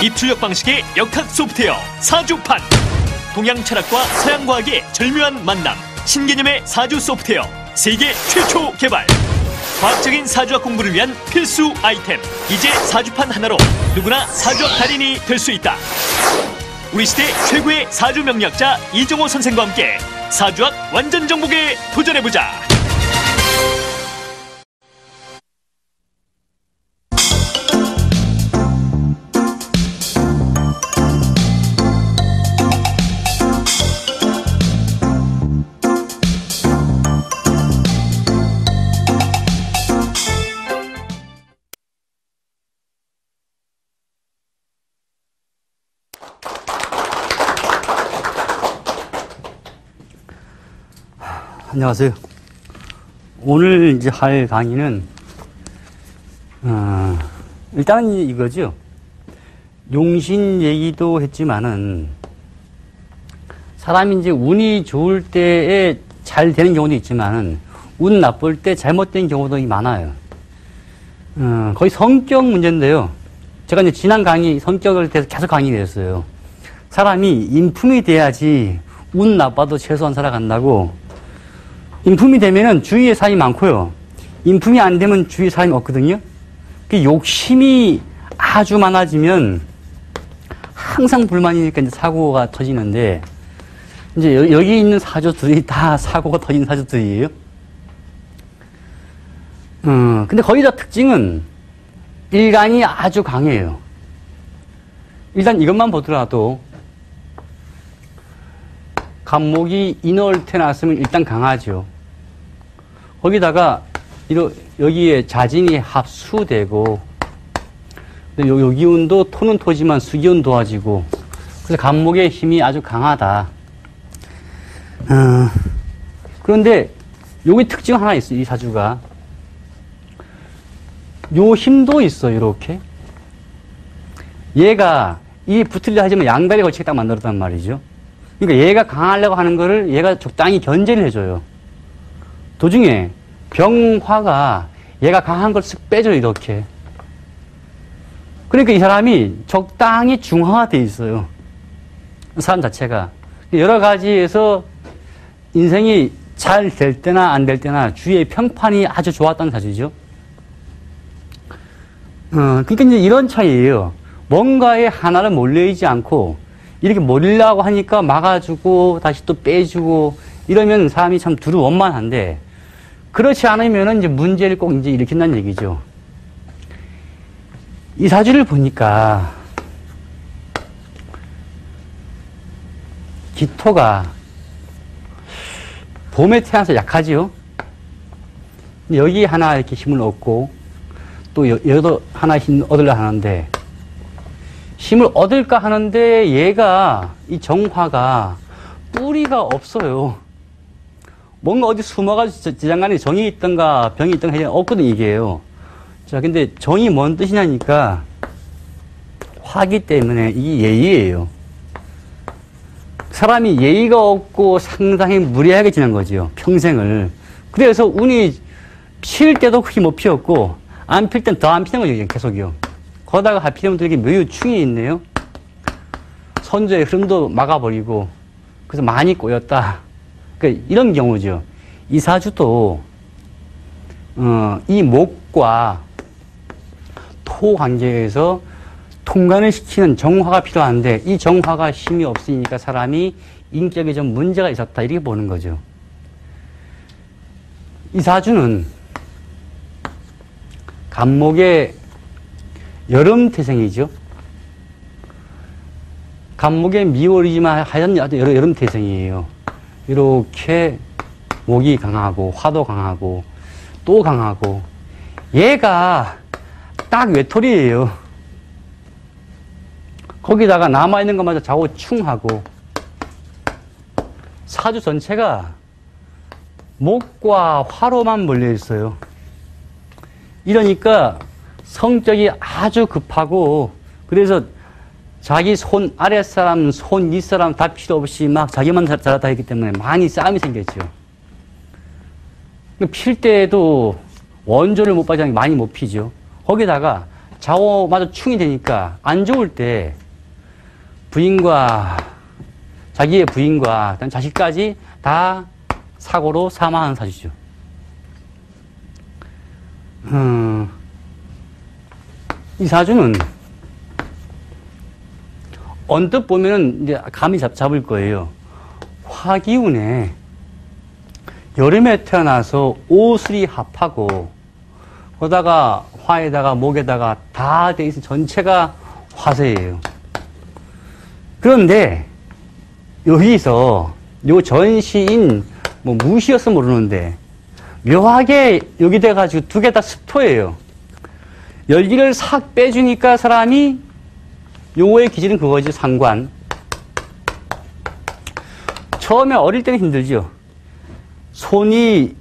입출력 방식의 역학 소프트웨어 사주판. 동양 철학과 서양 과학의 절묘한 만남. 신개념의 사주 소프트웨어 세계 최초 개발. 과학적인 사주학 공부를 위한 필수 아이템. 이제 사주판 하나로 누구나 사주학 달인이 될 수 있다. 우리 시대 최고의 사주 명리학자 이정호 선생과 함께 사주학 완전 정복에 도전해보자. 안녕하세요. 오늘 이제 할 강의는, 일단은 이거죠. 용신 얘기도 했지만은, 사람이 이제 운이 좋을 때에 잘 되는 경우도 있지만은, 운 나쁠 때 잘못된 경우도 많아요. 거의 성격 문제인데요. 제가 이제 지난 강의 성격을 대해서 계속 강의를 했어요. 사람이 인품이 돼야지 운 나빠도 최소한 살아간다고. 인품이 되면은 주위에 사람이 많고요. 인품이 안 되면 주위에 사람이 없거든요. 그 욕심이 아주 많아지면 항상 불만이니까 이제 사고가 터지는데, 이제 여기 있는 사주들이 다 사고가 터진 사주들이에요. 근데 거의 다 특징은 일간이 아주 강해요. 일단 이것만 보더라도 간목이 인월태 났으면 일단 강하죠. 거기다가 여기에 자진이 합수되고, 요 기운도 토는 토지만 수기운 도와지고, 그래서 간목의 힘이 아주 강하다. 그런데 여기 특징 하나 있어요. 이 사주가 요 힘도 있어요. 이렇게 얘가 이 붙으려 하지만 양다리 걸치게 딱 만들었단 말이죠. 그러니까 얘가 강하려고 하는 거를 얘가 적당히 견제를 해줘요. 도중에 병화가 얘가 강한 걸 쓱 빼줘요. 이렇게. 그러니까 이 사람이 적당히 중화가 돼 있어요. 사람 자체가. 여러 가지에서 인생이 잘 될 때나 안 될 때나 주위의 평판이 아주 좋았다는 사실이죠. 그러니까 이제 이런 차이예요. 뭔가에 하나를 몰려있지 않고 이렇게 몰리려고 하니까 막아주고 다시 또 빼주고 이러면 사람이 참 두루 원만한데, 그렇지 않으면 이제 문제를 꼭 이제 일으킨다는 얘기죠. 이 사주를 보니까 기토가 봄에 태어나서 약하지요. 여기 하나 이렇게 힘을 얻고 또 여기도 하나 힘 얻으려 하는데, 힘을 얻을까 하는데 얘가 이 정화가 뿌리가 없어요. 뭔가 어디 숨어가지고 지장간에 정이 있던가 병이 있던가 없거든 이게요. 자, 근데 정이 뭔 뜻이냐니까 화기 때문에 이게 예의예요. 사람이 예의가 없고 상당히 무례하게 지낸 거죠. 평생을. 그래서 운이 필 때도 크게 못 피었고 안 필 땐 더 안 피는 거죠. 계속이요. 거다가 하필이면 또 이렇게 묘유충이 있네요. 선조의 흐름도 막아버리고 그래서 많이 꼬였다. 그러니까 이런 경우죠. 이 사주도 이 목과 토 관계에서 통관을 시키는 정화가 필요한데 이 정화가 힘이 없으니까 사람이 인격에 좀 문제가 있었다 이렇게 보는 거죠. 이 사주는 간목의 여름 태생이죠. 간목의 미월이지만 하여튼 여름 태생이에요. 이렇게 목이 강하고 화도 강하고 또 강하고 얘가 딱 외톨이에요. 거기다가 남아있는 것마저 좌우충하고 사주 전체가 목과 화로만 몰려 있어요. 이러니까 성격이 아주 급하고 그래서 자기 손 아랫사람, 손 윗사람 다 필요 없이 막 자기만 잘하다 했기 때문에 많이 싸움이 생겼죠. 필 때에도 원조를 못 받으면 많이 못 피죠. 거기다가 좌우마저 충이 되니까 안 좋을 때 부인과 자기의 부인과 자식까지 다 사고로 사망하는 사주죠. 이 사주는 언뜻 보면은 이제 감이 잡을 거예요. 화기운에 여름에 태어나서 오술이 합하고 거다가 화에다가 목에다가 다 돼 있는 전체가 화세예요. 그런데 여기서 요 전시인 뭐 무시여서 모르는데 묘하게 여기 돼가지고 두 개 다 습토예요. 열기를 싹 빼주니까 사람이 요거의 기질은 그거지, 상관. 처음에 어릴 때는 힘들죠. 손이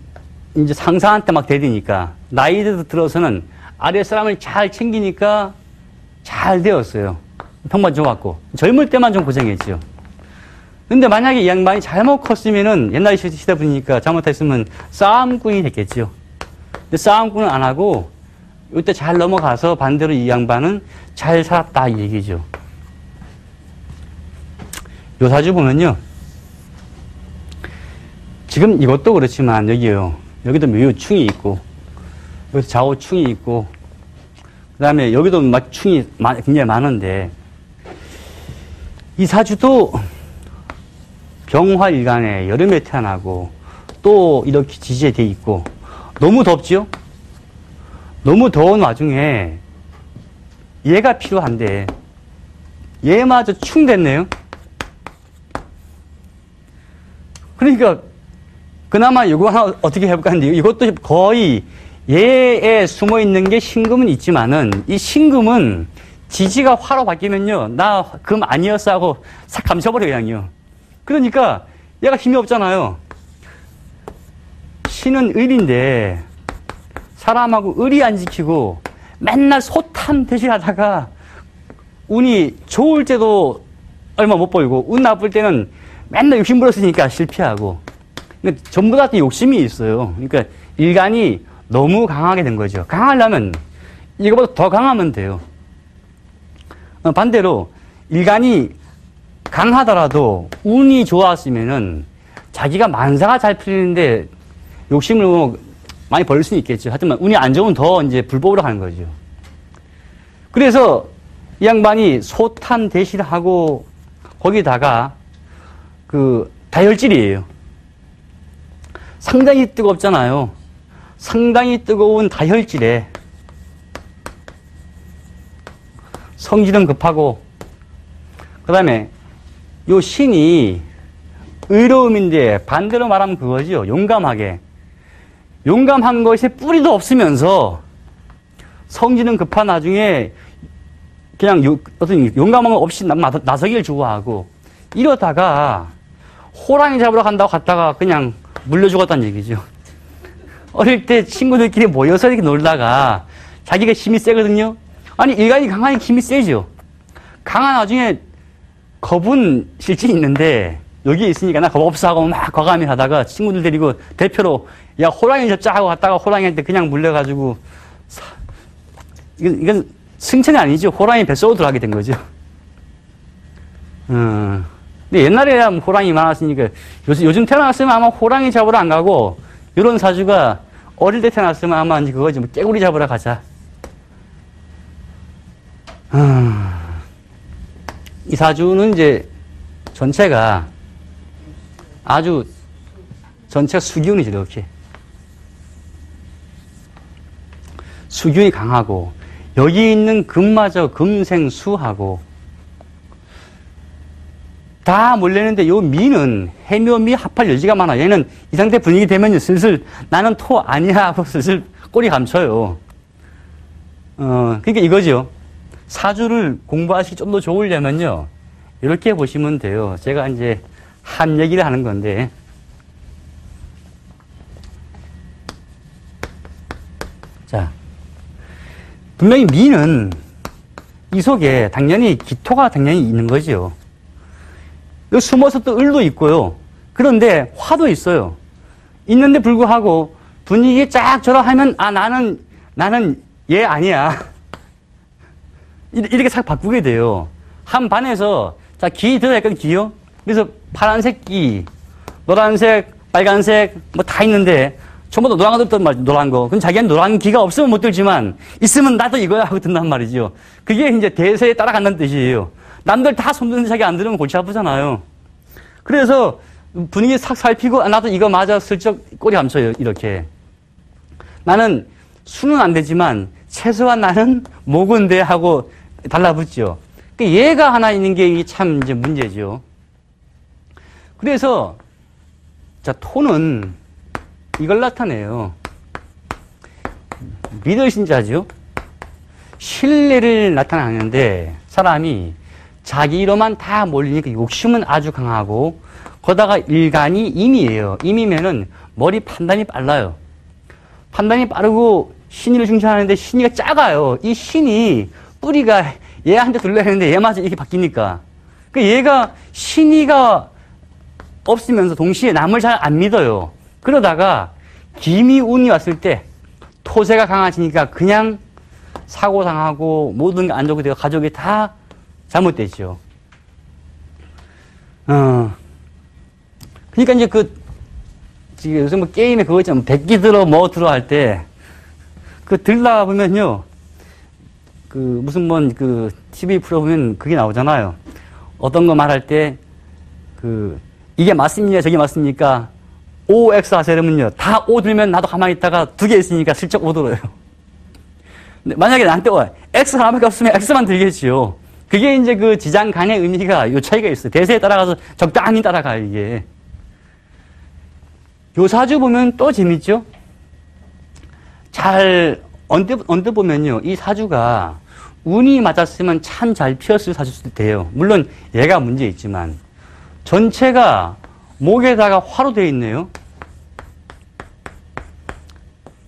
이제 상사한테 막 대드니까 나이 들어서는 아래 사람을 잘 챙기니까 잘 되었어요. 평판 좋았고 젊을 때만 좀 고생했죠. 근데 만약에 이 양반이 잘못 컸으면은 옛날 시대 분이니까 잘못했으면 싸움꾼이 됐겠죠. 근데 싸움꾼은 안 하고 이때 잘 넘어가서 반대로 이 양반은 잘 살았다 이 얘기죠. 요 사주 보면요. 지금 이것도 그렇지만 여기요. 여기도 묘충이 있고 여기도 좌우충이 있고 그 다음에 여기도 막 충이 굉장히 많은데 이 사주도 병화일간에 여름에 태어나고 또 이렇게 지지돼 있고 너무 덥죠? 너무 더운 와중에 얘가 필요한데 얘마저 충됐네요. 그러니까 그나마 이거 하나 어떻게 해볼까 하는데 이것도 거의 얘에 숨어 있는 게 신금은 있지만은 이 신금은 지지가 화로 바뀌면요 나 금 아니었어 하고 싹 감춰버려요 그냥요. 그러니까 얘가 힘이 없잖아요. 신은 을인데 사람하고 을이 안 지키고 맨날 소탐 대신하다가 운이 좋을 때도 얼마 못 벌고 운 나쁠 때는 맨날 욕심 부렸으니까 실패하고 그러니까 전부 다 욕심이 있어요. 그러니까 일간이 너무 강하게 된 거죠. 강하려면 이거보다 더 강하면 돼요. 반대로 일간이 강하더라도 운이 좋았으면은 자기가 만사가 잘 풀리는데 욕심을 뭐 많이 벌릴 수는 있겠죠. 하지만 운이 안 좋으면 더 이제 불법으로 가는 거죠. 그래서 이 양반이 소탄 대신하고 거기다가 그 다혈질이에요. 상당히 뜨겁잖아요. 상당히 뜨거운 다혈질에 성질은 급하고 그 다음에 요 신이 의로움인데 반대로 말하면 그거죠. 용감하게. 용감한 것에 뿌리도 없으면서 성질은 급한 나중에 그냥 어떤 용감한 거 없이 나서기를 좋아하고 이러다가 호랑이 잡으러 간다고 갔다가 그냥 물려 죽었다는 얘기죠. 어릴 때 친구들끼리 모여서 이렇게 놀다가 자기가 힘이 세거든요. 아니 일간이 강하니 힘이 세죠. 강한 와중에 겁은 실제 있는데 여기 있으니까 나 겁 없어 하고 막 과감히 하다가 친구들 데리고 대표로 야 호랑이 잡자 하고 갔다가 호랑이한테 그냥 물려가지고 이건 승천이 아니죠. 호랑이 뱃속으로 들어가게 된 거죠. 근데 옛날에 호랑이 많았으니까 요즘 태어났으면 아마 호랑이 잡으러 안 가고 이런 사주가 어릴 때 태어났으면 아마 이제 그거지 뭐 깨구리 잡으러 가자. 이 사주는 이제 전체가 아주 전체가 수기운이죠. 이렇게 수기운이 강하고 여기 있는 금마저 금생수하고 다 몰리는데 요 미는 해묘미 합할 여지가 많아. 얘는 이 상태 분위기 되면 슬슬 나는 토 아니야 하고 슬슬 꼬리 감춰요. 그러니까 이거죠. 사주를 공부하시기 좀 더 좋으려면요. 이렇게 보시면 돼요. 제가 이제 한 얘기를 하는 건데. 자. 분명히 미는 이 속에 당연히 기토가 당연히 있는 거죠. 여기 숨어서 또 을도 있고요. 그런데 화도 있어요. 있는데 불구하고 분위기에 쫙 절하하면 아 나는 얘 아니야. 이렇게 싹 바꾸게 돼요. 한 반에서, 자, 기 들어갈건 기요? 그래서 파란색 기, 노란색, 빨간색, 뭐 다 있는데, 전부 다 노란 거 들었단 말이죠, 노란 거. 그럼 자기는 노란 기가 없으면 못 들지만, 있으면 나도 이거야 하고 든단 말이죠. 그게 이제 대세에 따라간다는 뜻이에요. 남들 다 손드는데 자기 안 들으면 골치 아프잖아요. 그래서 분위기 싹 살피고, 아, 나도 이거 맞아, 슬쩍 꼬리 감춰요, 이렇게. 나는 수는 안 되지만, 최소한 나는 목은 돼 하고 달라붙죠. 얘가 하나 있는 게 참 이제 문제죠. 그래서, 자, 톤은 이걸 나타내요. 믿을 신자죠. 신뢰를 나타내는데, 사람이 자기로만 다 몰리니까 욕심은 아주 강하고, 거다가 일간이 임이에요. 임이면은 머리 판단이 빨라요. 판단이 빠르고 신의를 중시하는데 신의가 작아요. 이 신이 뿌리가 얘한테 둘러야하는데 얘마저 이렇게 바뀌니까. 얘가 신의가 없으면서 동시에 남을 잘 안 믿어요. 그러다가 기미운이 왔을 때 토세가 강해지니까 그냥 사고 당하고 모든 게 안 좋게 되고 가족이 다 잘못되죠. 그러니까 이제 지금 요새 뭐 게임에 그거 있잖아. 백기 들어 뭐 들어 할 때 들다 보면요. 무슨 TV 프로 보면 그게 나오잖아요. 어떤 거 말할 때 이게 맞습니까? 저게 맞습니까? O, X 하세요. 그러면요. 다 O 들면 나도 가만히 있다가 두 개 있으니까 슬쩍 O 들어요. 근데 만약에 나한테 X 하나밖에 없으면 X만 들겠지요. 그게 이제 지장 간의 의미가 요 차이가 있어요. 대세에 따라가서 적당히 따라가요, 이게. 요 사주 보면 또 재밌죠? 언뜻 보면요. 이 사주가 운이 맞았으면 참 잘 피었을 사주도 돼요. 물론 얘가 문제 있지만. 전체가 목에다가 화로 되어 있네요.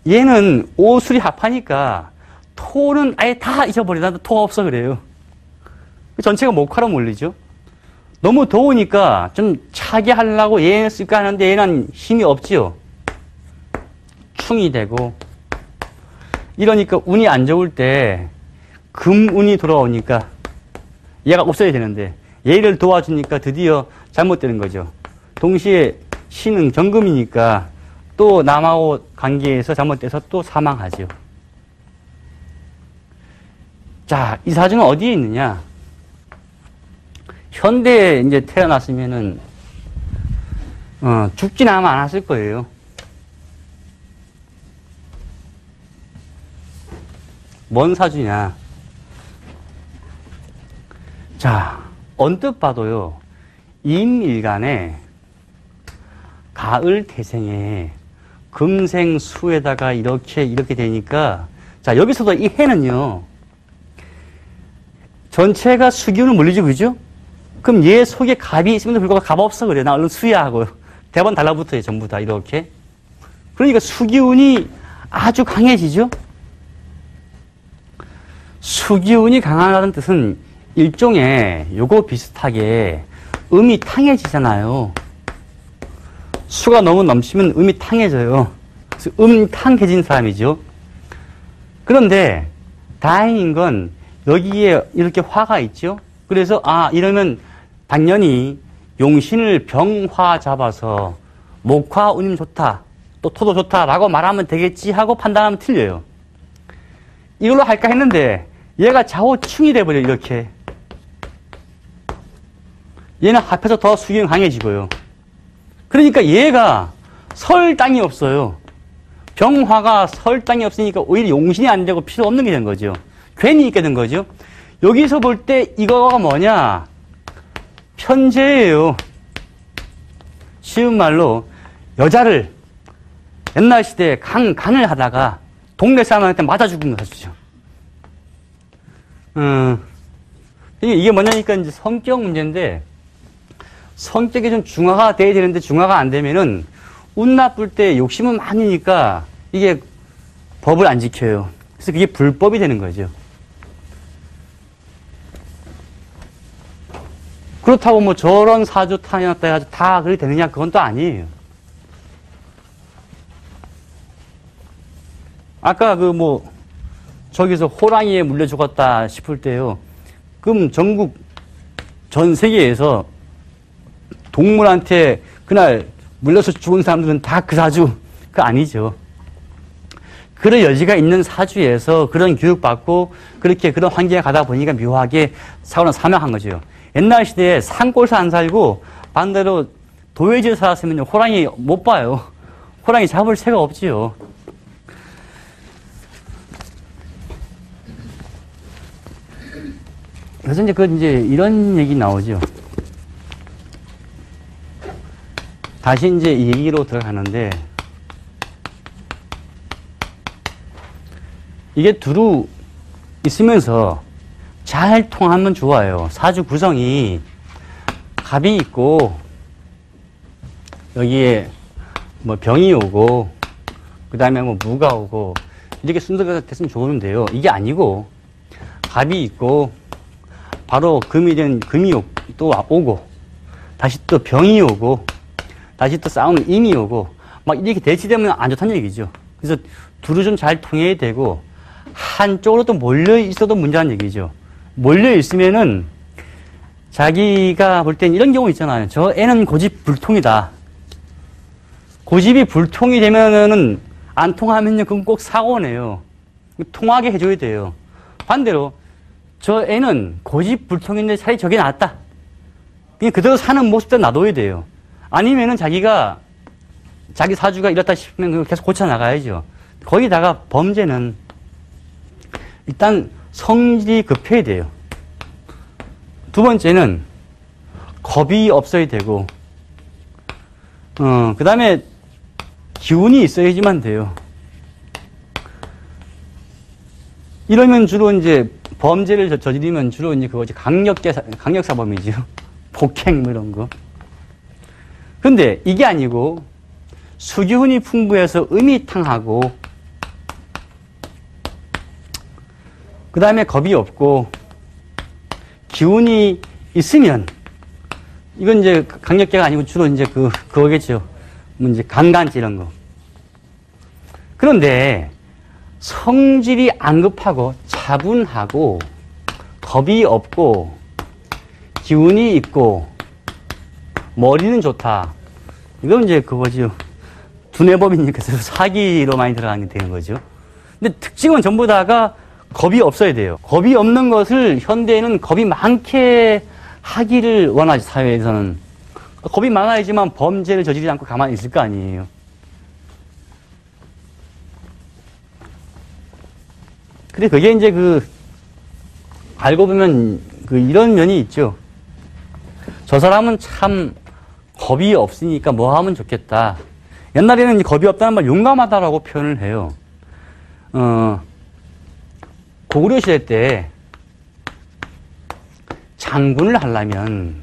얘는 오술이 합하니까 토는 아예 다 잊어버리다. 토가 없어 그래요. 전체가 목화로 몰리죠. 너무 더우니까 좀 차게 하려고 얘는 쓸까 하는데 얘는 힘이 없지요. 충이 되고 이러니까 운이 안 좋을 때 금운이 돌아오니까 얘가 없어야 되는데 얘를 도와주니까 드디어 잘못되는 거죠. 동시에 신은 경금이니까 또 남하고 관계에서 잘못돼서 또 사망하죠. 자, 이 사주는 어디에 있느냐? 현대에 이제 태어났으면은, 죽진 아마 않았을 거예요. 뭔 사주냐? 자, 언뜻 봐도요, 임일간에 가을 태생에 금생수에다가 이렇게 되니까, 자, 여기서도 이 해는요, 전체가 수기운을 물리죠, 그죠? 그럼 얘 속에 갑이 있음에도 불구하고 갑 없어 그래. 나 얼른 수야하고. 대번 달라붙어요, 전부 다, 이렇게. 그러니까 수기운이 아주 강해지죠? 수기운이 강하다는 뜻은 일종의 요거 비슷하게 음이 탕해지잖아요. 수가 너무 넘치면 음이 탕해져요. 그래서 탕해진 사람이죠. 그런데 다행인 건 여기에 이렇게 화가 있죠. 그래서 이러면 당연히 용신을 병화 잡아서 목화 운임 좋다, 또 토도 좋다라고 말하면 되겠지 하고 판단하면 틀려요. 이걸로 할까 했는데 얘가 좌우충이 돼버려요. 이렇게. 얘는 합해서 더 수기운 강해지고요. 그러니까 얘가 설 땅이 없어요. 병화가 설 땅이 없으니까 오히려 용신이 안 되고 필요 없는 게 된 거죠. 괜히 있게 된 거죠. 여기서 볼 때 이거가 뭐냐? 편재예요. 쉬운 말로 여자를 옛날 시대에 간을 하다가 동네 사람한테 맞아 죽은 거 사주죠. 이게 뭐냐니까 이제 성격 문제인데, 성격이 좀 중화가 돼야 되는데 중화가 안 되면은 운 나쁠 때 욕심은 많으니까 이게 법을 안 지켜요. 그래서 그게 불법이 되는 거죠. 그렇다고 뭐 저런 사주 타이었다 해가지고 다 그렇게 되느냐? 그건 또 아니에요. 아까 저기서 호랑이에 물려 죽었다 싶을 때요. 그럼 전국 전 세계에서 동물한테 그날 물려서 죽은 사람들은 다 그 사주, 그 아니죠. 그런 여지가 있는 사주에서 그런 교육받고 그렇게 그런 환경에 가다 보니까 묘하게 사고는 사명한 거죠. 옛날 시대에 산골에서 안 살고 반대로 도회지에 살았으면 호랑이 못 봐요. 호랑이 잡을 새가 없지요. 그래서 이제 이런 얘기 나오죠. 다시 이제 이 얘기로 들어가는데, 이게 두루 있으면서 잘 통하면 좋아요. 사주 구성이 갑이 있고, 여기에 뭐 병이 오고, 그 다음에 뭐 무가 오고, 이렇게 순서가 됐으면 좋은데요. 이게 아니고, 갑이 있고, 바로 금이 된 금이 또 오고, 다시 또 병이 오고, 다시 또 싸우는 임이 오고, 막 이렇게 대치되면 안 좋다는 얘기죠. 그래서 둘이 좀 잘 통해야 되고, 한쪽으로 또 몰려 있어도 문제라는 얘기죠. 몰려 있으면은 자기가 볼 땐 이런 경우 있잖아요. 저 애는 고집불통이다. 고집이 불통이 되면은 안 통하면요, 그건 꼭 사고네요. 통하게 해줘야 돼요. 반대로 저 애는 고집불통인데 차라리 저게 낫다. 그냥 그대로 사는 모습도 놔둬야 돼요. 아니면은 자기가 자기 사주가 이렇다 싶으면 그걸 계속 고쳐 나가야죠. 거기다가 범죄는 일단 성질이 급해야 돼요. 두 번째는 겁이 없어야 되고, 그 다음에 기운이 있어야지만 돼요. 이러면 주로 이제 범죄를 저지르면 주로 이제 그거지 강력사범이죠. 폭행 뭐 이런 거. 근데 이게 아니고 수기운이 풍부해서 음이탕하고, 그 다음에 겁이 없고 기운이 있으면, 이건 이제 강력계가 아니고 주로 이제 그거겠죠. 뭐 이제 강간지 이런 거. 그런데 성질이 안 급하고 차분하고 겁이 없고 기운이 있고 머리는 좋다. 이건 이제 그거죠. 두뇌법이니까 사기로 많이 들어가게 되는 거죠. 근데 특징은 전부 다가 겁이 없어야 돼요. 겁이 없는 것을 현대에는 겁이 많게 하기를 원하지, 사회에서는. 겁이 많아야지만 범죄를 저지르지 않고 가만히 있을 거 아니에요. 근데 그게 이제 알고 보면 이런 면이 있죠. 저 사람은 참 겁이 없으니까 뭐 하면 좋겠다. 옛날에는 겁이 없다는 말 용감하다라고 표현을 해요. 고구려 시대 때 장군을 하려면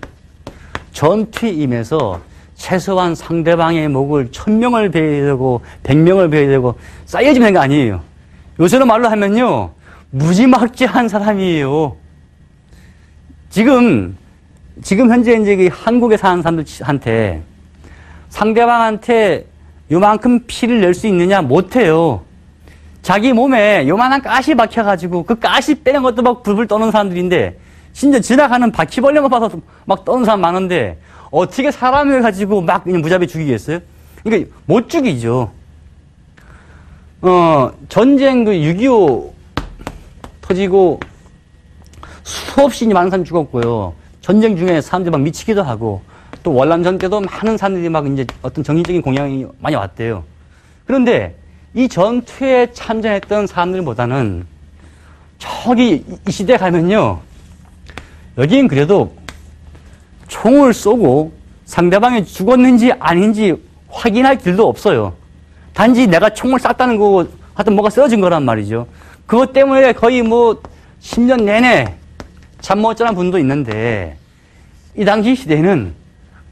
전투에 임해서 최소한 상대방의 목을 1000명을 베야 되고 100명을 베야 되고 쌓여지면 되는 거 아니에요. 요새로 말로 하면요, 무지막지한 사람이에요. 지금 현재 이제 한국에 사는 사람들한테 상대방한테 요만큼 피를 낼 수 있느냐? 못해요. 자기 몸에 요만한 가시 박혀가지고 그 가시 빼는 것도 막 불불 떠는 사람들인데, 진짜 지나가는 바퀴벌레만 봐서 막 떠는 사람 많은데 어떻게 사람을 가지고 막 그냥 무자비해 죽이겠어요? 그러니까 못 죽이죠. 전쟁 6.25 터지고 수없이 많은 사람이 죽었고요. 전쟁 중에 사람들이 막 미치기도 하고, 또 월남전 때도 많은 사람들이 막 이제 어떤 정신적인 공양이 많이 왔대요. 그런데 이 전투에 참전했던 사람들보다는 저기 이 시대 가면요, 여기는 그래도 총을 쏘고 상대방이 죽었는지 아닌지 확인할 길도 없어요. 단지 내가 총을 쐈다는 거고 하여튼 뭐가 쓰러진 거란 말이죠. 그것 때문에 거의 뭐 10년 내내 잠 못 자는 분도 있는데, 이 당시 시대에는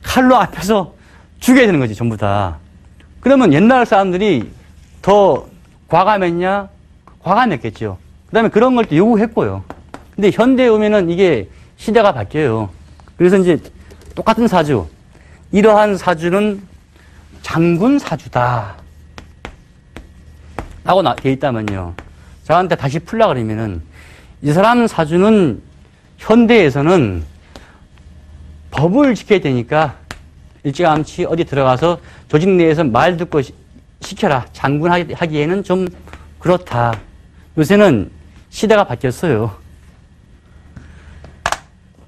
칼로 앞에서 죽여야 되는 거지, 전부 다. 그러면 옛날 사람들이 더 과감했냐? 과감했겠죠. 그 다음에 그런 걸 또 요구했고요. 근데 현대에 오면은 이게 시대가 바뀌어요. 그래서 이제 똑같은 사주, 이러한 사주는 장군 사주다 라고 돼 있다면요, 저한테 다시 풀라 그러면은 이 사람 사주는 현대에서는 법을 지켜야 되니까 일찌감치 어디 들어가서 조직 내에서 말 듣고 시켜라. 장군하기에는 좀 그렇다. 요새는 시대가 바뀌었어요.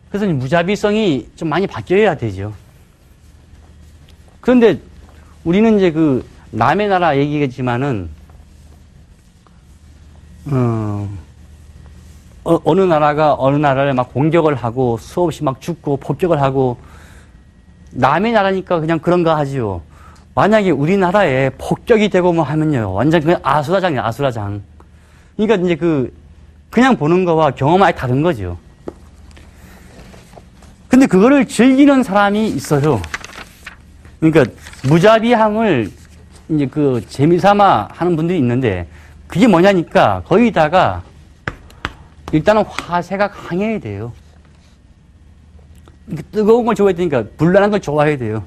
그래서 무자비성이 좀 많이 바뀌어야 되죠. 그런데 우리는 이제 그 남의 나라 얘기겠지만은 어느 나라가 어느 나라를 막 공격을 하고 수없이 막 죽고 폭격을 하고 남의 나라니까 그냥 그런가 하지요. 만약에 우리나라에 폭격이 되고 뭐 하면요. 완전 그냥 아수라장이에요, 아수라장. 그러니까 이제 그냥 보는 거와 경험은 아예 다른 거죠. 근데 그거를 즐기는 사람이 있어요. 그러니까 무자비함을 이제 재미삼아 하는 분들이 있는데 그게 뭐냐니까 거기다가 일단은 화세가 강해야 돼요. 뜨거운 걸 좋아해야 되니까 불난한 걸 좋아해야 돼요.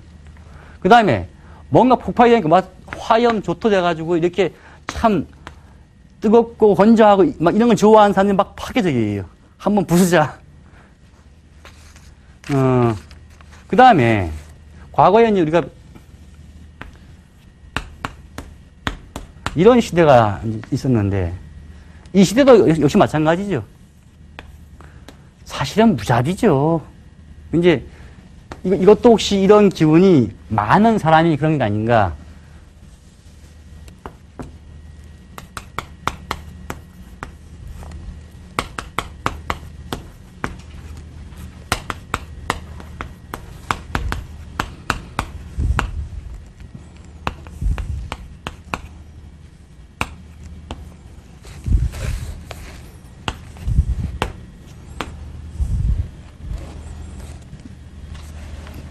그 다음에 뭔가 폭발이 되니까 막 화염 조토 돼가지고 이렇게 참 뜨겁고 건조하고 막 이런 걸 좋아하는 사람들이 막 파괴적이에요. 한번 부수자. 그 다음에 과거에 우리가 이런 시대가 있었는데 이 시대도 역시 마찬가지죠. 사실은 무자비죠. 이제 이것도 혹시 이런 기분이 많은 사람이 그런 게 아닌가.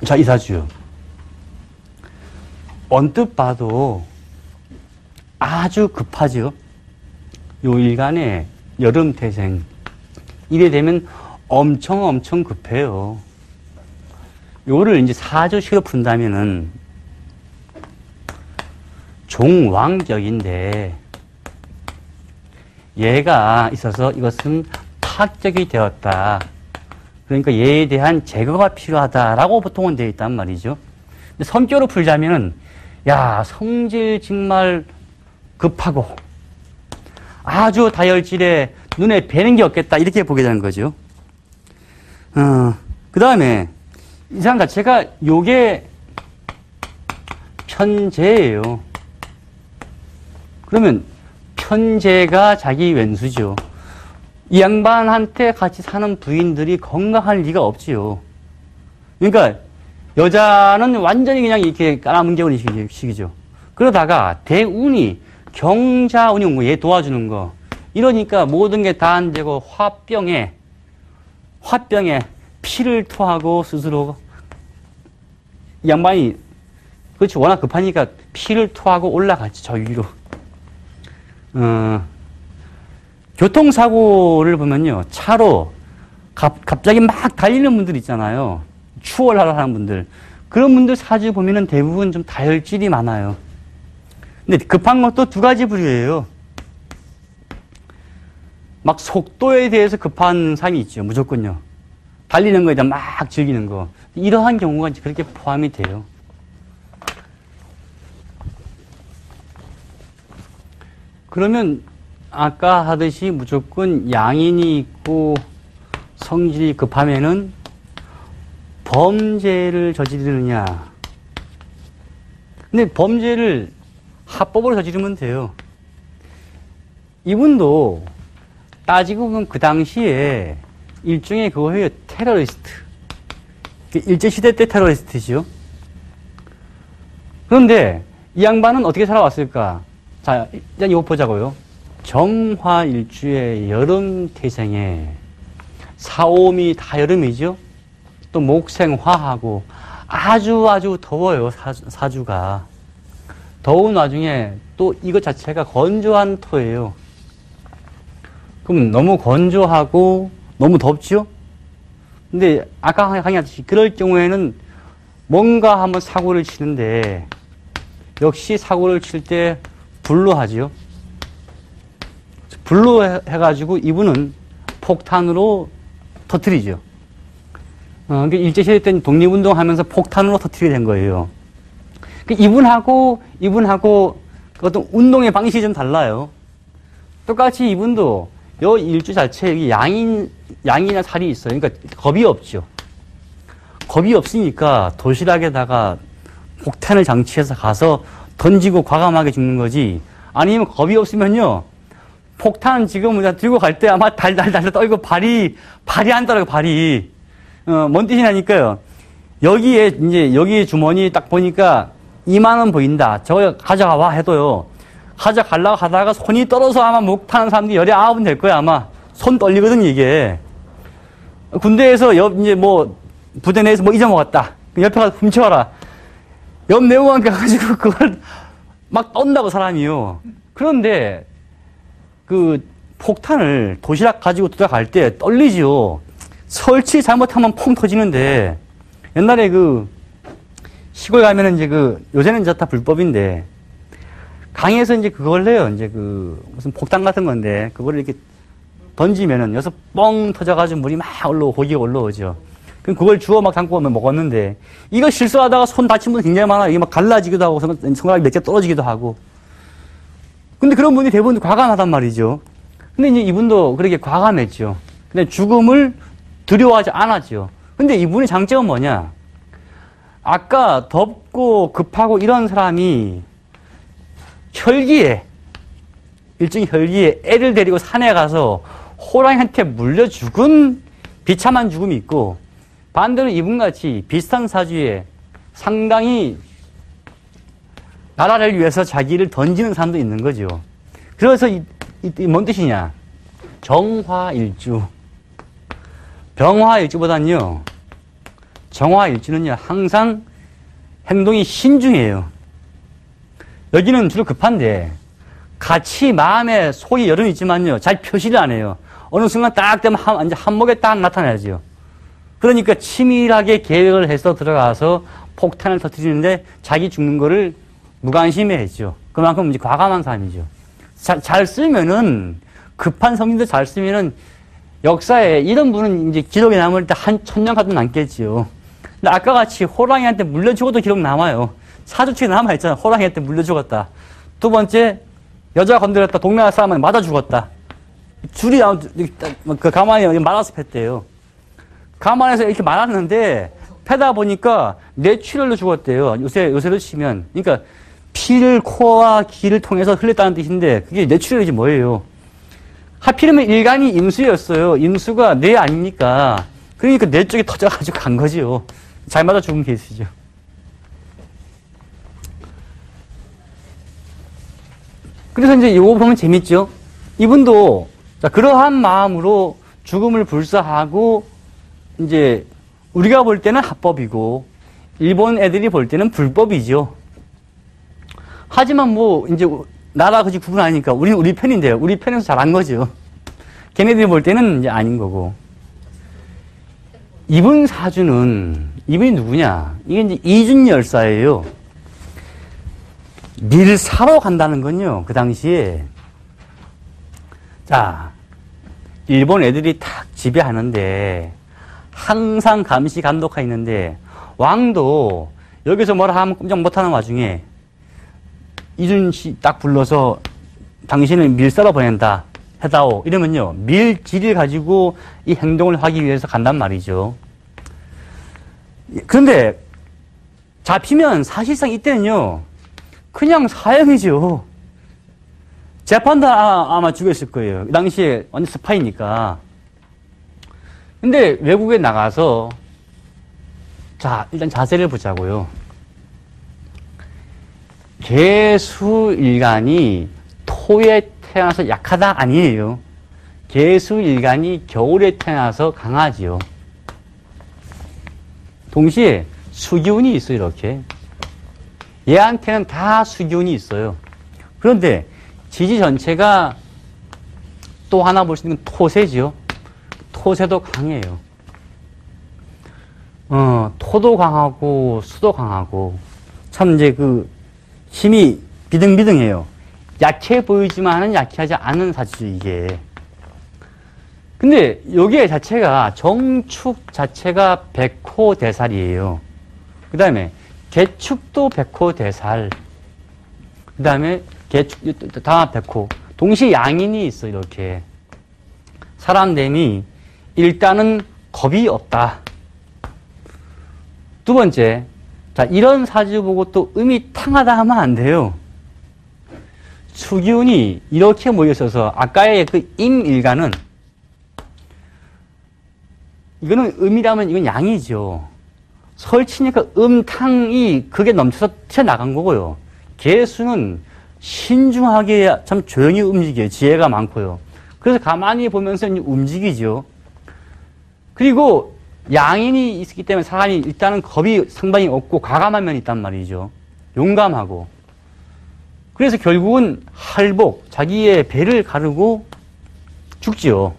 자, 이 사주. 언뜻 봐도 아주 급하죠. 요 일간의 여름 태생. 이래 되면 엄청 급해요. 요거를 이제 사주식으로 푼다면은 종왕격인데 얘가 있어서 이것은 파격이 되었다. 그러니까 얘에 대한 제거가 필요하다라고 보통은 되어 있단 말이죠. 근데 성격으로 풀자면은, 야, 성질 정말 급하고, 아주 다혈질에 눈에 뵈는 게 없겠다. 이렇게 보게 되는 거죠. 그 다음에, 이 사람 자체가 요게 편재예요. 그러면 편재가 자기 왼수죠. 이 양반한테 같이 사는 부인들이 건강할 리가 없지요. 그러니까 여자는 완전히 그냥 이렇게 깔아뭉개버리는 식이죠. 그러다가 대운이 경자운이 온 거, 얘 도와주는 거. 이러니까 모든 게 다 안 되고 화병에 피를 토하고 스스로 이 양반이 그렇지 워낙 급하니까 피를 토하고 올라갔지 저 위로. 교통사고를 보면요. 차로 갑자기 막 달리는 분들 있잖아요. 추월하러 하는 분들. 그런 분들 사주 보면은 대부분 좀 다혈질이 많아요. 근데 급한 것도 두 가지 부류예요. 막 속도에 대해서 급한 사람이 있죠. 무조건요. 달리는 거에 대한 막 즐기는 거. 이러한 경우가 이제 그렇게 포함이 돼요. 그러면 아까 하듯이 무조건 양인이 있고 성질이 급하면은 범죄를 저지르느냐. 근데 범죄를 합법으로 저지르면 돼요. 이분도 따지고 보면 그 당시에 일종의 그거예요. 테러리스트. 일제시대 때 테러리스트죠. 그런데 이 양반은 어떻게 살아왔을까? 자, 일단 이거 보자고요. 정화일주의 여름 태생에 사오미 다 여름이죠. 또 목생화하고 아주 더워요. 사주가. 더운 와중에 또 이것 자체가 건조한 토예요. 그럼 너무 건조하고 너무 덥죠? 근데 아까 강의했듯이 그럴 경우에는 뭔가 한번 사고를 치는데 역시 사고를 칠 때 불로 하죠. 불로 해가지고 이분은 폭탄으로 터뜨리죠. 그러니까 일제시대 때는 독립운동 하면서 폭탄으로 터뜨리게 된 거예요. 이분하고 어떤 운동의 방식이 좀 달라요. 똑같이 이분도 요 일주 자체에 여기 양이나 살이 있어요. 그러니까 겁이 없죠. 겁이 없으니까 도시락에다가 폭탄을 장치해서 가서 던지고 과감하게 죽는 거지. 아니면 겁이 없으면요. 폭탄 지금 들고 갈 때 아마 달달달 떨고 발이 안 떨어요, 발이. 뭔 뜻이냐니까요. 여기에, 이제, 여기 주머니 딱 보니까 2만 원 보인다. 저거 가져가봐 해도요. 가져가려고 하다가 손이 떨어서 아마 목 타는 사람들이 19은 될 거야, 아마. 손 떨리거든, 이게. 군대에서 이제 부대 내에서 잊어먹었다. 옆에 가서 훔쳐와라. 옆 내무관께 가가지고 그걸 막 떤다고, 사람이요. 그런데, 폭탄을 도시락 가지고 들어갈 때 떨리지요. 설치 잘못하면 펑 터지는데, 옛날에 시골 가면은 이제 요새는 이제 다 불법인데, 강에서 이제 그걸 해요. 이제 무슨 폭탄 같은 건데, 그거를 이렇게 던지면은 여기서 뻥 터져가지고 물이 막 고기가 올라오죠. 그럼 그걸 주워 막 담고 오면 먹었는데, 이거 실수하다가 손 다친 분 굉장히 많아요. 이게 막 갈라지기도 하고, 손가락이 몇 개 떨어지기도 하고. 근데 그런 분이 대부분 과감하단 말이죠. 근데 이제 이분도 그렇게 과감했죠. 근데 죽음을 두려워하지 않았죠. 근데 이분의 장점은 뭐냐? 아까 덥고 급하고 이런 사람이 일종의 혈기에 애를 데리고 산에 가서 호랑이한테 물려 죽은 비참한 죽음이 있고, 반대로 이분같이 비슷한 사주에 상당히 나라를 위해서 자기를 던지는 사람도 있는 거죠. 그래서 뭔 뜻이냐? 정화일주. 병화일주보다는요, 정화일주는요, 항상 행동이 신중해요. 여기는 주로 급한데, 같이 마음에 속이 여름이 있지만요, 잘 표시를 안 해요. 어느 순간 딱 되면 한목에 딱 나타나야죠. 그러니까 치밀하게 계획을 해서 들어가서 폭탄을 터뜨리는데 자기 죽는 거를 무관심해 했죠. 그만큼 이제 과감한 사람이죠. 잘 쓰면은, 급한 성인들 잘 쓰면은, 역사에 이런 분은 이제 기록에 남을 때 한 1000년 가도 남겠지요. 근데 아까 같이 호랑이한테 물려 죽어도 기록 남아요. 사주책에 남아있잖아. 호랑이한테 물려 죽었다. 두 번째, 여자 건드렸다. 동네 사람한테 맞아 죽었다. 줄이 가만히 말아서 팼대요. 가만해서 이렇게 말았는데, 패다 보니까 뇌출혈로 죽었대요. 요새로 치면. 그러니까, 피를 코와 귀를 통해서 흘렸다는 뜻인데, 그게 뇌출혈이지 뭐예요. 하필이면 일간이 임수였어요. 임수가 뇌 아닙니까? 그러니까 뇌 쪽이 터져가지고 간 거지요. 잘 맞아 죽은 케이스죠. 그래서 이제 이거 보면 재밌죠? 이분도, 그러한 마음으로 죽음을 불사하고, 이제, 우리가 볼 때는 합법이고, 일본 애들이 볼 때는 불법이죠. 하지만 이제, 나라 그지 구분하니까 우리는 우리 편인데요. 우리 편에서 잘한 거죠. 걔네들이 볼 때는 이제 아닌 거고. 이분 사주는, 이분이 누구냐? 이게 이제 이준열사예요. 밀사로 간다는 건요, 그 당시에. 자, 일본 애들이 탁 지배하는데, 항상 감시 감독하 있는데, 왕도 여기서 뭐라 하면 꼼짝 못하는 와중에, 이준 씨 딱 불러서 당신을 밀사로 보낸다. 해다오. 이러면요, 밀지를 가지고 이 행동을 하기 위해서 간단 말이죠. 그런데 잡히면 사실상 이때는요, 그냥 사형이죠. 재판도 아마 죽였을 거예요. 그 당시에 완전 스파이니까. 근데 외국에 나가서, 자, 일단 자세를 보자고요. 개수일간이 토에 태어나서 약하다? 아니에요. 개수일간이 겨울에 태어나서 강하지요. 동시에 수기운이 있어요, 이렇게. 얘한테는 다 수기운이 있어요. 그런데 지지 전체가 또 하나 볼 수 있는 건 토세지요. 토세도 강해요. 토도 강하고 수도 강하고 참 이제 힘이 비등비등해요. 약해 보이지만은 약하지 않은 사주죠, 이게. 근데 여기에 자체가 정축 자체가 백호대살이에요. 그 다음에 개축도 백호대살. 그 다음에 개축, 다음 백호. 동시에 양인이 있어, 이렇게. 사람됨이 일단은 겁이 없다. 두 번째, 자, 이런 사주 보고 또 음이 탕하다 하면 안 돼요. 수기운이 이렇게 모여있어서 아까의 그 임일간은 이거는 음이라면 이건 양이죠. 설치니까 음탕이 그게 넘쳐서 튀어나간 거고요. 개수는 신중하게 참 조용히 움직여요. 지혜가 많고요. 그래서 가만히 보면서 움직이죠. 그리고 양인이 있기 때문에 사람이 일단은 겁이 상당히 없고 과감한 면이 있단 말이죠. 용감하고. 그래서 결국은 할복, 자기의 배를 가르고 죽지요.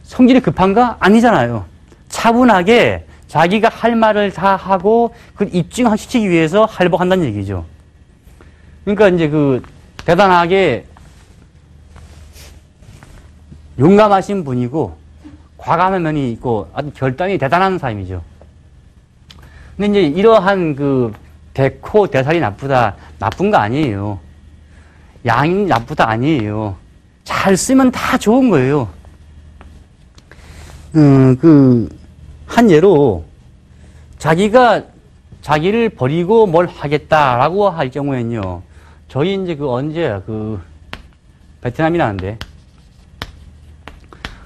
성질이 급한가? 아니잖아요. 차분하게 자기가 할 말을 다 하고 그 입증시키기 위해서 할복한다는 얘기죠. 그러니까 이제 그 대단하게 용감하신 분이고 과감한 면이 있고 아주 결단이 대단한 사람이죠. 근데 이제 이러한 그 백호 대살이 나쁘다, 나쁜 거 아니에요. 양이 나쁘다 아니에요. 잘 쓰면 다 좋은 거예요. 한 예로 자기가 자기를 버리고 뭘 하겠다라고 할 경우에는요. 저희 이제 그 언제야 그 베트남이라는데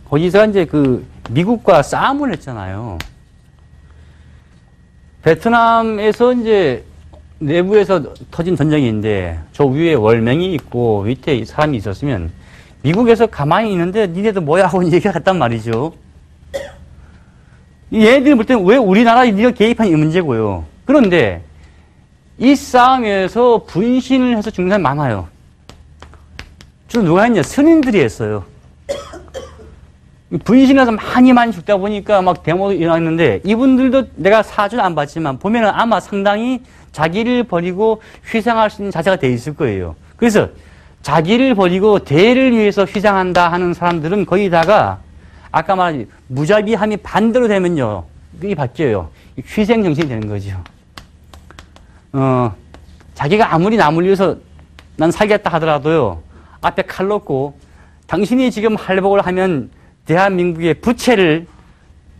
거기서 이제 그 미국과 싸움을 했잖아요. 베트남에서 이제 내부에서 터진 전쟁인데 저 위에 월맹이 있고 밑에 사람이 있었으면 미국에서 가만히 있는데 니네도 뭐야 하고 얘기가 갔단 말이죠. 얘네들이 볼 때는 왜 우리나라에 네가 개입한 이 문제고요. 그런데 이 싸움에서 분신을 해서 죽는 사람이 많아요. 좀 누가 했냐? 스님들이 했어요. 분신해서 많이 죽다 보니까 막 데모도 일어났는데 이분들도 내가 사주는 안 봤지만 보면은 아마 상당히 자기를 버리고 희생할 수 있는 자세가 돼 있을 거예요. 그래서 자기를 버리고 대를 위해서 희생한다 하는 사람들은 거기다가 아까 말한 무자비함이 반대로 되면요. 이게 바뀌어요. 희생 정신이 되는 거죠. 자기가 아무리 남을 위해서 난 살겠다 하더라도요. 앞에 칼 놓고 당신이 지금 할복을 하면 대한민국의 부채를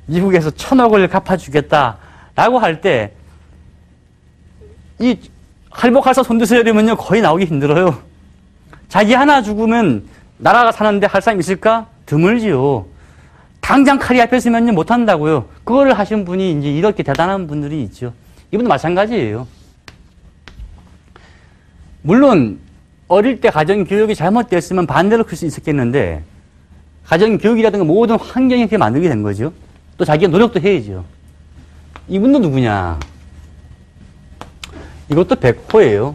미국에서 1,000억을 갚아주겠다라고 할 때 이 할복할사 손드세요 이러면요 거의 나오기 힘들어요. 자기 하나 죽으면 나라가 사는데 할 사람 있을까? 드물지요. 당장 칼이 앞에 있으면요 못한다고요. 그거를 하신 분이 이제 이렇게 대단한 분들이 있죠. 이분도 마찬가지예요. 물론 어릴 때 가정교육이 잘못됐으면 반대로 클 수 있었겠는데 가정교육이라든가 모든 환경이 그렇게 만들게 된 거죠. 또 자기가 노력도 해야죠. 이분도 누구냐? 이것도 백호예요.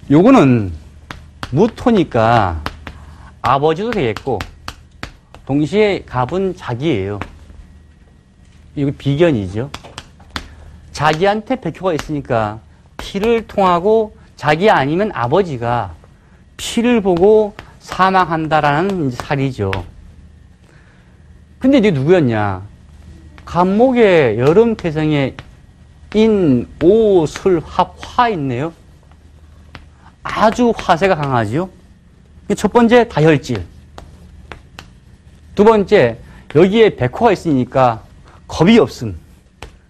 요거는 무토니까 아버지도 되겠고 동시에 갑은 자기예요. 이거 비견이죠. 자기한테 백호가 있으니까 피를 통하고 자기 아니면 아버지가 피를 보고 사망한다라는 살이죠. 근데 이게 누구였냐? 간목의 여름 태생에 인, 오, 술, 합, 화 있네요. 아주 화세가 강하지요. 첫 번째 다혈질. 두 번째 여기에 백호가 있으니까 겁이 없음.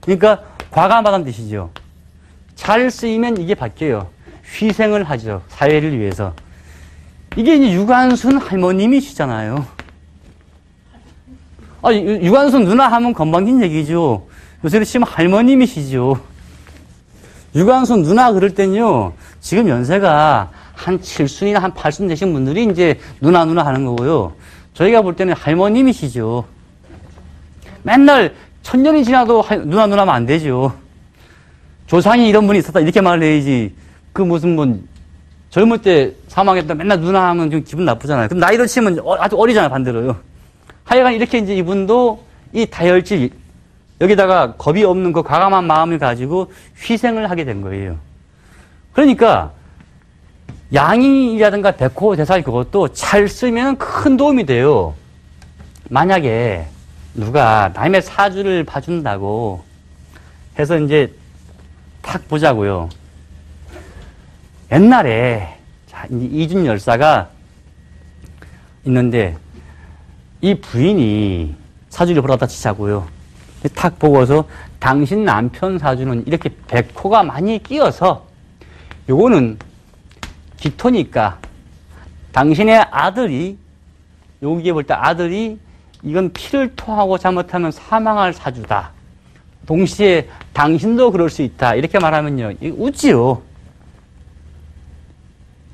그러니까 과감하다는 뜻이죠. 잘 쓰이면 이게 바뀌어요. 희생을 하죠. 사회를 위해서. 이게 이제 유관순 할머님이시잖아요. 유관순 누나 하면 건방진 얘기죠. 요새 지금 할머님이시죠. 유관순 누나 그럴 땐요, 지금 연세가 한 7순이나 한 8순 되신 분들이 이제 누나 하는 거고요. 저희가 볼 때는 할머님이시죠. 맨날 1000년이 지나도 누나 하면 안 되죠. 조상이 이런 분이 있었다 이렇게 말을 해야지. 그 무슨 분 젊을 때 사망했다 맨날 누나 하면 좀 기분 나쁘잖아요. 그럼 나이로 치면 아주 어리잖아요, 반대로요. 하여간 이렇게 이제 이분도 이 다혈질, 여기다가 겁이 없는 그 과감한 마음을 가지고 희생을 하게 된 거예요. 그러니까 양이라든가 백호, 대살 그것도 잘 쓰면 큰 도움이 돼요. 만약에 누가 남의 사주를 봐준다고 해서 이제 탁 보자고요. 옛날에 이준 열사가 있는데 이 부인이 사주를 보러 갔다 치자고요. 탁 보고서 당신 남편 사주는 이렇게 백호가 많이 끼어서 요거는 기토니까 당신의 아들이 여기에 볼 때 아들이 이건 피를 토하고 잘못하면 사망할 사주다. 동시에 당신도 그럴 수 있다. 이렇게 말하면요. 이거 웃지요.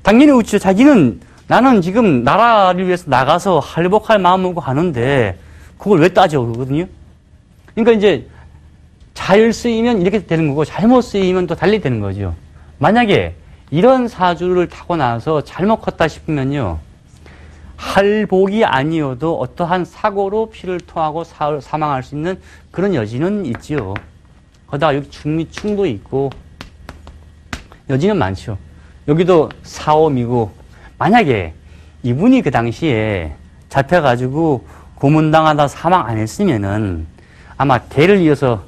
당연히 웃지요. 자기는 나는 지금 나라를 위해서 나가서 할복할 마음 먹고 가는데 그걸 왜 따져 그러거든요. 그러니까 이제 잘 쓰이면 이렇게 되는 거고 잘못 쓰이면 또 달리 되는 거죠. 만약에 이런 사주를 타고 나서 잘못 컸다 싶으면요. 할복이 아니어도 어떠한 사고로 피를 토하고 사망할 수 있는 그런 여지는 있지요. 거기다가 여기 중미충도 있고 여지는 많죠. 여기도 사오미고 만약에 이분이 그 당시에 잡혀가지고 고문당하다 사망 안 했으면은 아마 대를 이어서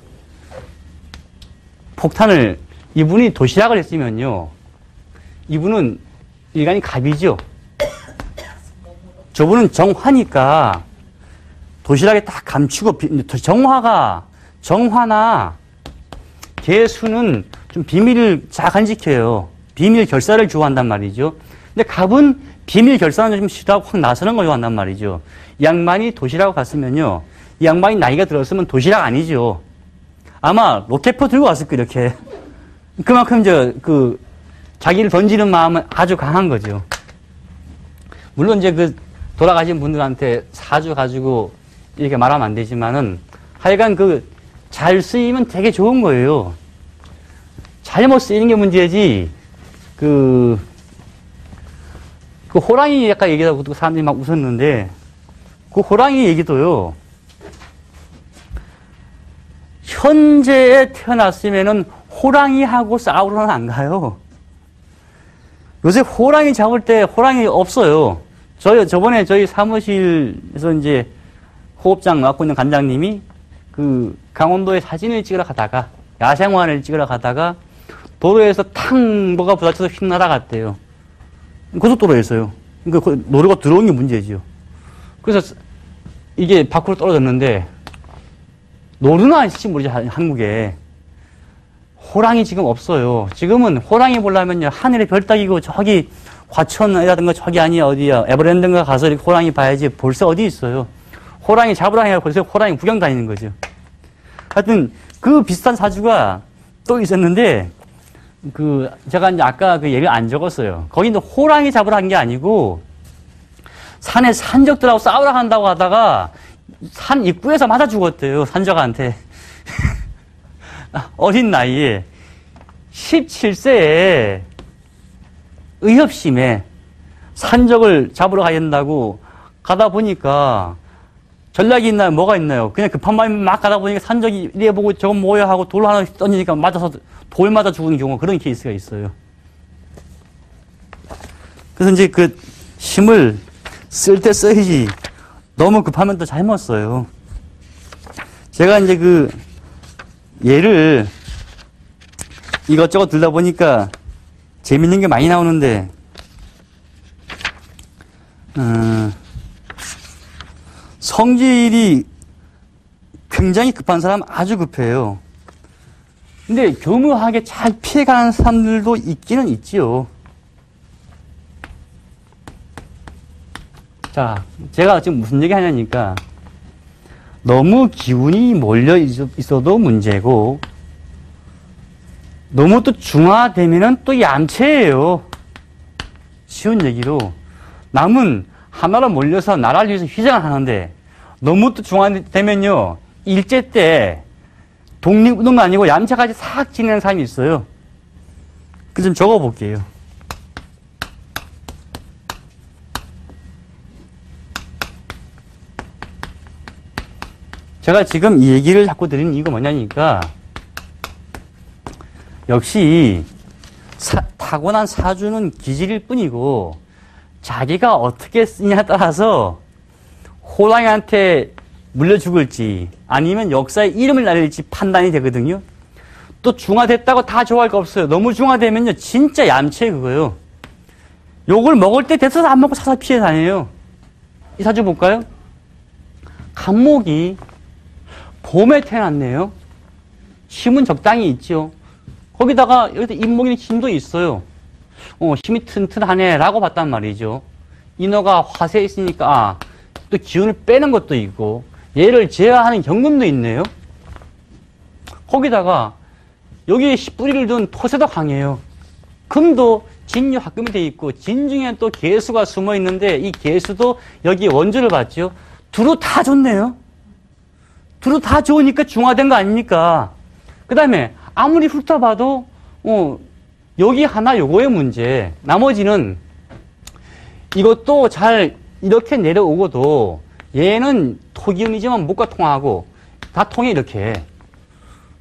폭탄을 이분이 도시락을 했으면요. 이분은 일간이 갑이죠. 저분은 정화니까 도시락에 딱 감추고 정화나 개수는 좀 비밀을 잘 간직해요. 비밀 결사를 좋아한단 말이죠. 근데 갑은 비밀 결사는 좀 싫어하고 확 나서는 걸 좋아한단 말이죠. 이 양반이 도시락 갔으면요. 이 양반이 나이가 들었으면 도시락 아니죠. 아마 로켓포 들고 왔을 거예요, 이렇게. 그만큼 자기를 던지는 마음은 아주 강한 거죠. 물론 이제 돌아가신 분들한테 사주 가지고 이렇게 말하면 안 되지만은 하여간 잘 쓰이면 되게 좋은 거예요. 잘못 쓰이는 게 문제지, 호랑이 아까 얘기하고 사람들이 막 웃었는데, 그 호랑이 얘기도요, 현재에 태어났으면은 호랑이하고 싸우러는 안 가요. 요새 호랑이 잡을 때 호랑이 없어요. 저번에 저희 사무실에서 이제 호흡장 맡고 있는 관장님이 강원도에 사진을 찍으러 가다가, 야생화를 찍으러 가다가 도로에서 탕 뭐가 부딪혀서 휙 날아갔대요. 고속도로에서요. 그러니까 노루가 들어온 게 문제지요. 그래서 이게 밖으로 떨어졌는데, 노루는 아실지 모르지, 한국에. 호랑이 지금 없어요. 지금은 호랑이 보려면요, 하늘에 별 따기고 저기 과천이라든가 저기 아니야, 어디야, 에버랜드인가 가서 이렇게 호랑이 봐야지 볼새 어디 있어요. 호랑이 잡으러 다니고 벌써 호랑이 구경 다니는 거죠. 하여튼, 비슷한 사주가 또 있었는데, 제가 이제 아까 예를 안 적었어요. 거기는 호랑이 잡으러 간 게 아니고, 산에 산적들하고 싸우러 간다고 하다가, 산 입구에서 맞아 죽었대요, 산적한테. 어린 나이에 17세에 의협심에 산적을 잡으러 가야 된다고 가다 보니까 전략이 있나요? 뭐가 있나요? 그냥 급한 마음에 막 가다 보니까 산적이 이래 보고 저건 뭐야 하고 돌 하나 던지니까 맞아서 돌 맞아 죽은 경우가 그런 케이스가 있어요. 그래서 이제 힘을 쓸 때 써야지 너무 급하면 또 잘못 써요. 제가 이제 얘를 이것저것 들다 보니까 재밌는 게 많이 나오는데, 성질이 굉장히 급한 사람 아주 급해요. 근데 교묘하게 잘 피해가는 사람들도 있기는 있지요. 자, 제가 지금 무슨 얘기 하냐니까, 너무 기운이 몰려 있어도 문제고, 너무 또 중화되면은 또 얌체예요. 쉬운 얘기로. 남은 하나로 몰려서 나라를 위해서 희생을 하는데, 너무 또 중화되면요, 일제 때 독립운동도 아니고 얌체까지 싹 지내는 사람이 있어요. 그래서 좀 적어볼게요. 제가 지금 이 얘기를 자꾸 드리는 이유가 뭐냐니까, 역시 타고난 사주는 기질일 뿐이고 자기가 어떻게 쓰냐에 따라서 호랑이한테 물려 죽을지 아니면 역사에 이름을 날릴지 판단이 되거든요. 또 중화됐다고 다 좋아할 거 없어요. 너무 중화되면요 진짜 얌체 그거요. 욕을 먹을 때 대서도 안 먹고 사사 피해 다녀요. 이 사주 볼까요? 간목이 봄에 태어났네요. 힘은 적당히 있죠. 거기다가 여기서 인목이 힘도 있어요. 힘이 튼튼하네라고 봤단 말이죠. 인어가 화세에 있으니까 또 기운을 빼는 것도 있고 얘를 제어하는 경금도 있네요. 거기다가 여기에 뿌리를 둔 토세도 강해요. 금도 진유 합금이 돼 있고 진중에 또 개수가 숨어 있는데 이 개수도 여기 원주를 받죠. 두루 다 좋네요. 두루 다 좋으니까 중화된 거 아닙니까? 그 다음에 아무리 훑어봐도 여기 하나 요거의 문제. 나머지는 이것도 잘 이렇게 내려오고도 얘는 토기운이지만 목과 통하고 다 통해 이렇게.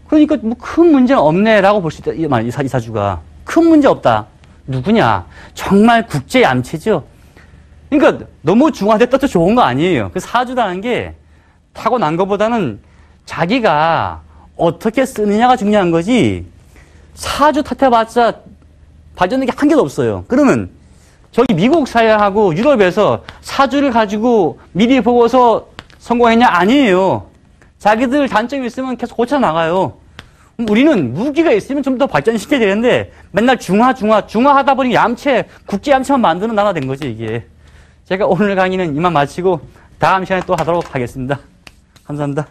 그러니까 뭐 큰 문제는 없네라고 볼 수 있다. 이 사주가. 큰 문제 없다. 누구냐? 정말 국제 얌체죠. 그러니까 너무 중화됐다도 좋은 거 아니에요. 그 사주라는 게 타고난 것보다는 자기가 어떻게 쓰느냐가 중요한 거지 사주 탓해봤자 발전된 게 한 개도 없어요. 그러면 저기 미국 사회하고 유럽에서 사주를 가지고 미리 보고서 성공했냐? 아니에요. 자기들 단점이 있으면 계속 고쳐나가요. 우리는 무기가 있으면 좀 더 발전시켜야 되는데 맨날 중화하다 보니 얌체, 국제 얌체만 만드는 나라 된 거지 이게. 제가 오늘 강의는 이만 마치고 다음 시간에 또 하도록 하겠습니다. 감사합니다.